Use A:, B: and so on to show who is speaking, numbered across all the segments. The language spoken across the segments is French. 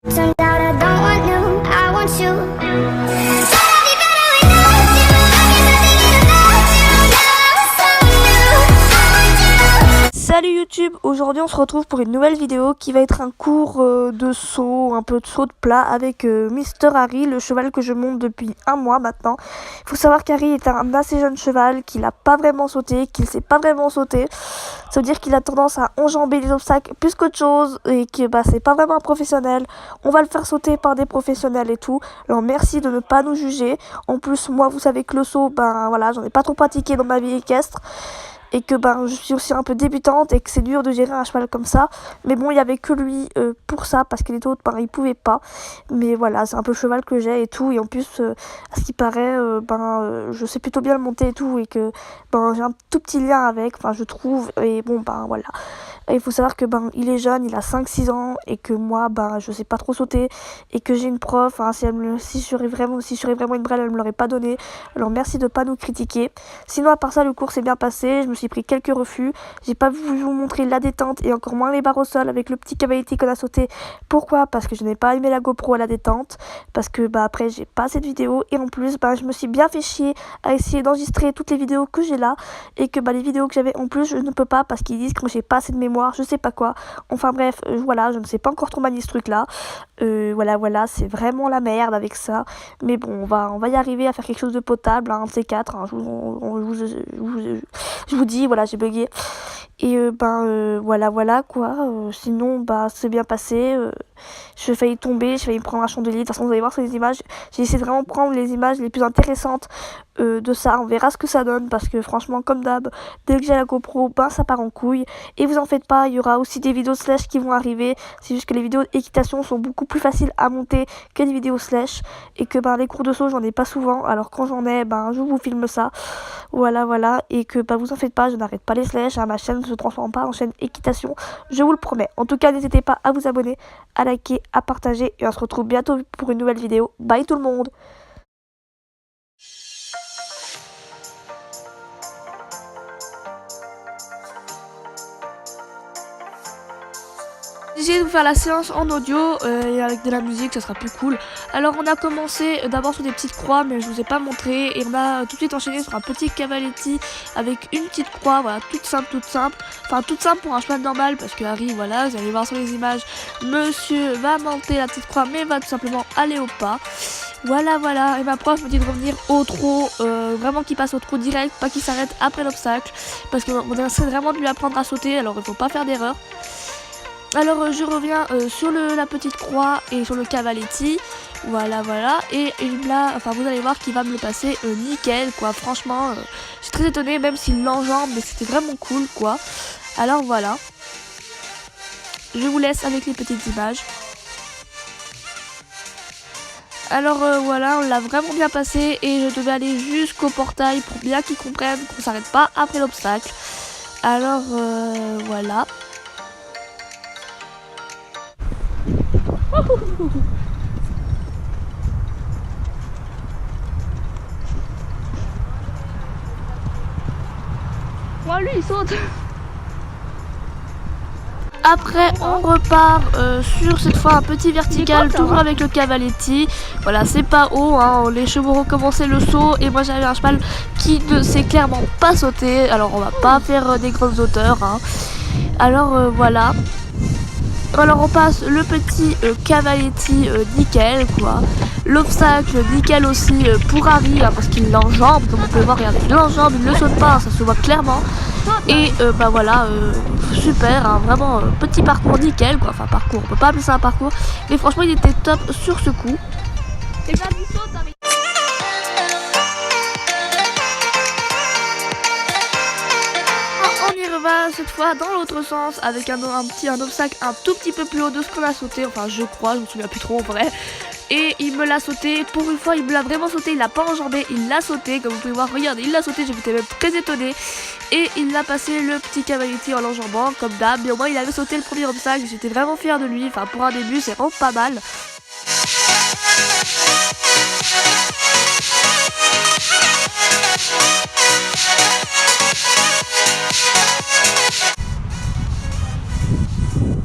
A: Turned out I don't want you, I want you.
B: Salut YouTube, aujourd'hui on se retrouve pour une nouvelle vidéo qui va être un cours de saut, un peu de saut de plat avec Mister Harry, le cheval que je monte depuis un mois maintenant. Il faut savoir qu'Harry est un assez jeune cheval, qu'il n'a pas vraiment sauté, qu'il ne sait pas vraiment sauter. Ça veut dire qu'il a tendance à enjamber les obstacles plus qu'autre chose et que c'est pas vraiment un professionnel. On va le faire sauter par des professionnels et tout. Alors merci de ne pas nous juger. En plus moi vous savez que le saut, voilà, j'en ai pas trop pratiqué dans ma vie équestre. Et que je suis aussi un peu débutante et que c'est dur de gérer un cheval comme ça. Mais bon, il n'y avait que lui pour ça, parce que les autres, il pouvait pas. Mais voilà, c'est un peu le cheval que j'ai et tout. Et en plus, à ce qui paraît, je sais plutôt bien le monter et tout. Et que j'ai un tout petit lien avec, je trouve. Et bon, voilà. Et il faut savoir que il est jeune, il a 5-6 ans. Et que moi, je sais pas trop sauter. Et que j'ai une prof, si j'aurais vraiment une brêle, elle me l'aurait pas donné. Alors merci de pas nous critiquer. Sinon, à part ça, le cours s'est bien passé. Je me suis pris quelques refus. J'ai pas voulu vous montrer la détente et encore moins les barres au sol avec le petit cavaletti qu'on a sauté. Pourquoi? Parce que je n'ai pas aimé la GoPro à la détente. Parce que après j'ai pas cette vidéo. Et en plus je me suis bien fait chier à essayer d'enregistrer toutes les vidéos que j'ai là. Et que les vidéos que j'avais en plus je ne peux pas parce qu'ils disent que j'ai pas assez de mémoire. Je sais pas quoi. Enfin bref, voilà, je ne sais pas encore trop manier ce truc là. Voilà, c'est vraiment la merde avec ça. Mais bon, on va y arriver à faire quelque chose de potable, un de ces quatre. Je vous dis, voilà, j'ai bugué. Et voilà quoi. Sinon, c'est bien passé. Je failli tomber, je failli me prendre un chandelier. De toute façon, vous allez voir sur les images. J'ai essayé de vraiment prendre les images les plus intéressantes de ça. On verra ce que ça donne parce que franchement, comme d'hab, dès que j'ai la GoPro, ça part en couille. Et vous en faites pas, il y aura aussi des vidéos slash qui vont arriver. C'est juste que les vidéos d'équitation sont beaucoup plus faciles à monter que les vidéos slash. Et que les cours de saut, j'en ai pas souvent. Alors quand j'en ai, je vous filme ça. Voilà. Et que vous en faites pas, je n'arrête pas les slash. Ma chaîne ne se transforme pas en chaîne équitation. Je vous le promets. En tout cas, n'hésitez pas à vous abonner, à liker, à partager. Et on se retrouve bientôt pour une nouvelle vidéo. Bye tout le monde! J'ai essayé de vous faire la séance en audio et avec de la musique, ça sera plus cool. Alors on a commencé d'abord sur des petites croix, mais je vous ai pas montré. Et on a tout de suite enchaîné sur un petit cavaletti avec une petite croix, voilà, toute simple. Enfin toute simple pour un cheval normal, parce que Harry, voilà, vous allez voir sur les images, monsieur va monter la petite croix, mais va tout simplement aller au pas. Voilà, et ma prof me dit de revenir au trot, vraiment qu'il passe au trot direct, pas qu'il s'arrête après l'obstacle, parce qu'on essaie vraiment de lui apprendre à sauter, alors il faut pas faire d'erreur. Alors je reviens sur la petite croix et sur le cavaletti, voilà, et là, vous allez voir qu'il va me le passer nickel, quoi, franchement, je suis très étonnée, même s'il l'enjambe, mais c'était vraiment cool, quoi. Alors voilà, je vous laisse avec les petites images. Alors voilà, on l'a vraiment bien passé et je devais aller jusqu'au portail pour bien qu'ils comprennent qu'on s'arrête pas après l'obstacle. Alors voilà. Lui il saute. Après on repart sur cette fois un petit vertical, toujours avec le cavaletti. Voilà, c'est pas haut, les chevaux recommençaient le saut et moi j'avais un cheval qui ne sait clairement pas sauter. Alors on va pas faire des grandes hauteurs. Alors voilà. Alors on passe le petit cavaletti nickel, quoi. L'obstacle nickel aussi pour Harry, parce qu'il l'enjambe, comme on peut voir, regardez, il l'enjambe, il ne le saute pas, ça se voit clairement. Et voilà, super, vraiment petit parcours nickel, quoi. Enfin parcours, on peut pas appeler ça un parcours, mais franchement il était top sur ce coup. Et vas-y, saute, Harry. Va cette fois dans l'autre sens avec un obstacle un tout petit peu plus haut de ce qu'on a sauté, enfin je crois, je me souviens plus trop en vrai. Et il me l'a sauté, pour une fois il me l'a vraiment sauté, il l'a pas enjambé, il l'a sauté, comme vous pouvez voir, regardez, il l'a sauté, j'étais même très étonnée. Et il a passé le petit cavaletti en l'enjambant comme d'hab, mais au moins il avait sauté le premier obstacle, j'étais vraiment fière de lui, enfin pour un début c'est vraiment pas mal.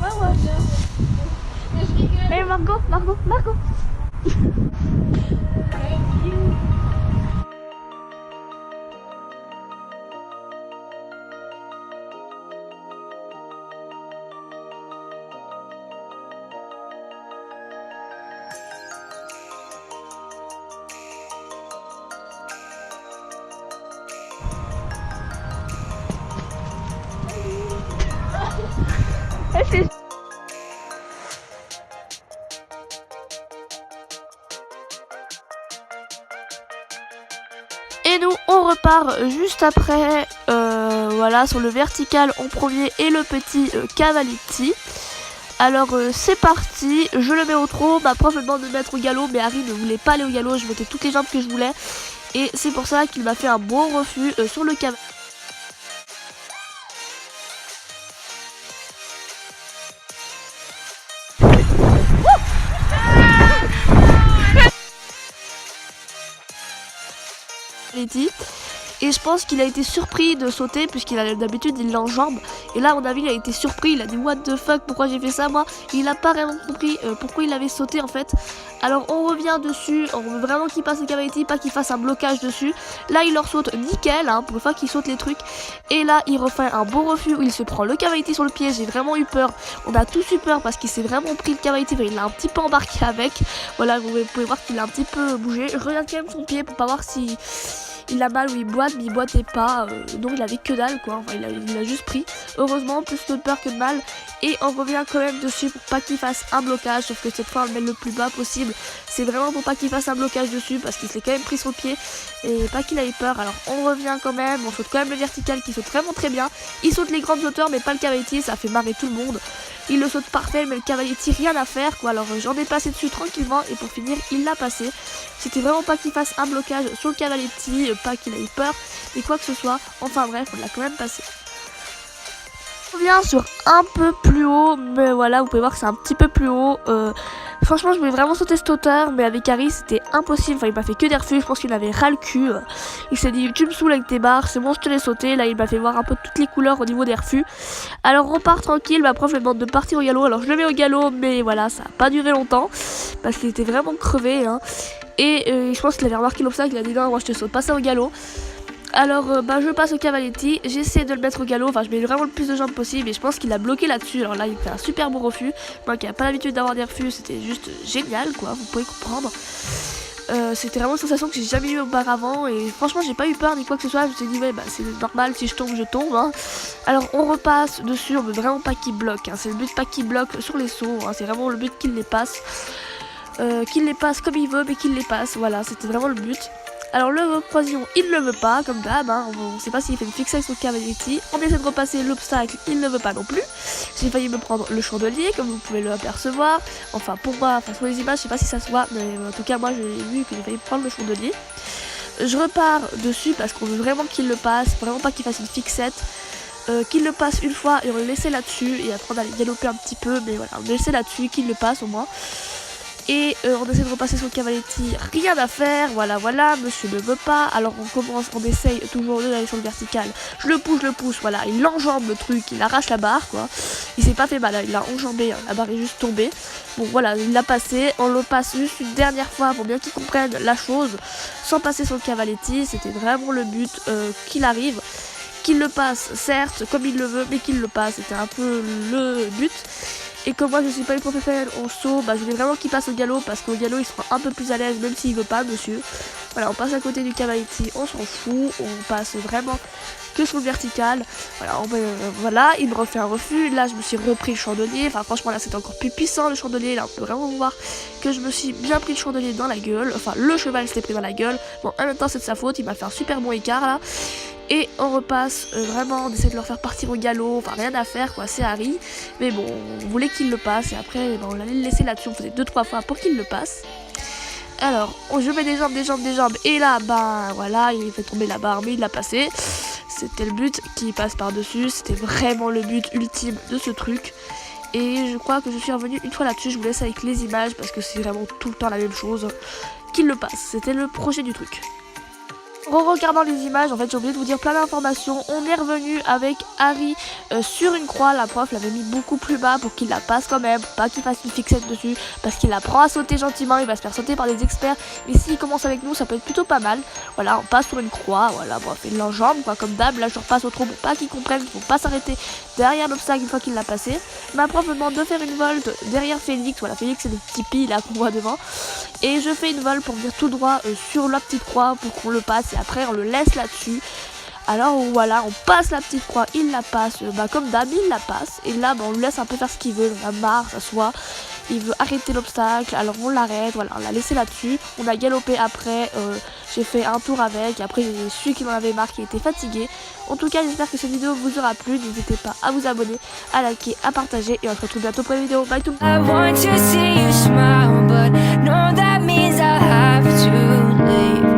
B: Ouais, bien. Mais je rigole. Hey Margot, Margot, Margot. Et nous on repart juste après, voilà, sur le vertical en premier et le petit Cavaletti. Alors c'est parti, je le mets au trot, ma prof me demande de me mettre au galop, mais Harry ne voulait pas aller au galop, je mettais toutes les jambes que je voulais. Et c'est pour ça qu'il m'a fait un bon refus sur le Cavaletti. Et je pense qu'il a été surpris de sauter puisqu'il a d'habitude il l'enjambe. Et là à mon avis il a été surpris, il a dit what the fuck, pourquoi j'ai fait ça moi. Il a pas vraiment compris pourquoi il avait sauté en fait. Alors on revient dessus, on veut vraiment qu'il passe le Cavaletti, pas qu'il fasse un blocage dessus. Là il leur saute nickel hein, pour une fois qu'il saute les trucs. Et là il refait un beau refus où il se prend le Cavaletti sur le pied, j'ai vraiment eu peur. On a tous eu peur parce qu'il s'est vraiment pris le Cavaletti, il l'a un petit peu embarqué avec. Voilà, vous pouvez voir qu'il a un petit peu bougé. Je regarde quand même son pied pour pas voir si... il a mal ou il boite, mais il boitait pas, donc il avait que dalle quoi, enfin, il a juste pris. Heureusement, plus de peur que de mal. Et on revient quand même dessus pour pas qu'il fasse un blocage, sauf que cette fois on le met le plus bas possible. C'est vraiment pour pas qu'il fasse un blocage dessus, parce qu'il s'est quand même pris sur le pied, et pas qu'il ait peur. Alors on revient quand même, on saute quand même le vertical qui saute vraiment très bien. Il saute les grandes hauteurs, mais pas le Cavaletti, ça fait marrer tout le monde. Il le saute parfait, mais le Cavaletti rien à faire quoi. Alors j'en ai passé dessus tranquillement, et pour finir il l'a passé. C'était vraiment pas qu'il fasse un blocage sur le Cavaletti, pas qu'il ait peur, et quoi que ce soit. Enfin bref, on l'a quand même passé. On revient sur un peu plus haut, mais voilà, vous pouvez voir que c'est un petit peu plus haut. Franchement, je voulais vraiment sauter cette hauteur, mais avec Harry, c'était impossible. Enfin, il m'a fait que des refus, je pense qu'il avait ras le cul. Il s'est dit, tu me saoules avec tes barres, c'est bon, je te l'ai sauté. Là, il m'a fait voir un peu toutes les couleurs au niveau des refus. Alors, on part tranquille, ma prof me demande de partir au galop. Alors, je le mets au galop, mais voilà, ça n'a pas duré longtemps, parce qu'il était vraiment crevé. Hein. Et je pense qu'il avait remarqué l'obstacle, il a dit, non, moi, je te saute pas ça au galop. Alors je passe au Cavaletti, j'essaie de le mettre au galop, enfin je mets vraiment le plus de jambes possible et je pense qu'il a bloqué là-dessus. Alors là il fait un super beau refus, moi qui n'ai pas l'habitude d'avoir des refus, c'était juste génial quoi, vous pouvez comprendre. C'était vraiment une sensation que j'ai jamais eu auparavant et franchement j'ai pas eu peur ni quoi que ce soit, je me suis dit ouais bah c'est normal, si je tombe je tombe hein. Alors on repasse dessus, on veut vraiment pas qu'il bloque, hein. C'est le but pas qu'il bloque sur les sauts, hein. C'est vraiment le but qu'il les passe. Qu'il les passe comme il veut mais qu'il les passe, voilà c'était vraiment le but. Alors le croisillon, il ne le veut pas, comme d'hab, hein. On ne sait pas s'il fait une fixette sur le Cavaletti. On essaie de repasser l'obstacle, il ne veut pas non plus. J'ai failli me prendre le chandelier, comme vous pouvez l'apercevoir. Enfin pour moi, enfin sur les images, je sais pas si ça se voit, mais en tout cas moi j'ai vu que j'ai failli prendre le chandelier. Je repars dessus parce qu'on veut vraiment qu'il le passe, vraiment pas qu'il fasse une fixette. Qu'il le passe une fois et on le laisse là-dessus. Et après on allait galoper un petit peu, mais voilà, on le laisse là-dessus, qu'il le passe au moins. Et on essaie de repasser sur le Cavaletti, rien à faire, voilà, monsieur ne veut pas, alors on essaye toujours d'aller sur le vertical, je le pousse, voilà, il enjambe le truc, il arrache la barre, quoi, il s'est pas fait mal, il l'a enjambé, hein, la barre est juste tombée, bon voilà, il l'a passé, on le passe juste une dernière fois pour bien qu'il comprenne la chose, sans passer sur le Cavaletti, c'était vraiment le but qu'il arrive, qu'il le passe, certes, comme il le veut, mais qu'il le passe, c'était un peu le but. Et comme moi je suis pas une professionnelle en saut, bah je voulais vraiment qu'il passe au galop parce qu'au galop il sera un peu plus à l'aise même s'il veut pas monsieur. Voilà, on passe à côté du Cavaletti, on s'en fout, on passe vraiment que sur le vertical. Voilà, voilà, il me refait un refus, là je me suis repris le chandelier, enfin franchement là c'était encore plus puissant le chandelier, là on peut vraiment voir que je me suis bien pris le chandelier dans la gueule, enfin le cheval s'était pris dans la gueule, bon en même temps c'est de sa faute, il m'a fait un super bon écart là. Et on repasse, vraiment, on essaie de leur faire partir au galop, enfin rien à faire quoi, c'est Harry. Mais bon, on voulait qu'il le passe et après ben, on allait le laisser là-dessus, on faisait 2-3 fois pour qu'il le passe. Alors, je mets des jambes, et là, ben voilà, il fait tomber la barre, mais il l'a passé. C'était le but qui passe par-dessus, c'était vraiment le but ultime de ce truc. Et je crois que je suis revenue une fois là-dessus, je vous laisse avec les images parce que c'est vraiment tout le temps la même chose. Qu'il le passe, c'était le projet du truc. Regardant les images, en fait j'ai oublié de vous dire plein d'informations. On est revenu avec Harry sur une croix. La prof l'avait mis beaucoup plus bas pour qu'il la passe quand même, pas qu'il fasse une fixette dessus, parce qu'il apprend à sauter gentiment, il va se faire sauter par des experts. Mais s'il commence avec nous, ça peut être plutôt pas mal. Voilà, on passe sur une croix, voilà, bon, on fait de l'enjambe quoi, comme d'hab. Là je repasse au trou pour pas qu'ils comprennent qu'il faut pas s'arrêter derrière l'obstacle une fois qu'il l'a passé. Ma prof me demande de faire une volte derrière Félix. Voilà, Félix c'est le petit pi là qu'on voit devant. Et je fais une volte pour venir tout droit sur la petite croix pour qu'on le passe et après on le laisse là-dessus. Alors voilà, on passe la petite croix, il la passe, comme d'hab, il la passe. Et là, on lui laisse un peu faire ce qu'il veut, on a marre, s'assoit. Il veut arrêter l'obstacle, alors on l'arrête, voilà, on l'a laissé là-dessus. On a galopé après, j'ai fait un tour avec, et après j'ai su qu'il en avait marre, qu'il était fatigué. En tout cas, j'espère que cette vidéo vous aura plu, n'hésitez pas à vous abonner, à liker, à partager, et on se retrouve bientôt pour une vidéo. Bye tout le monde.
C: I want to see you smile, but no, that means I have to leave.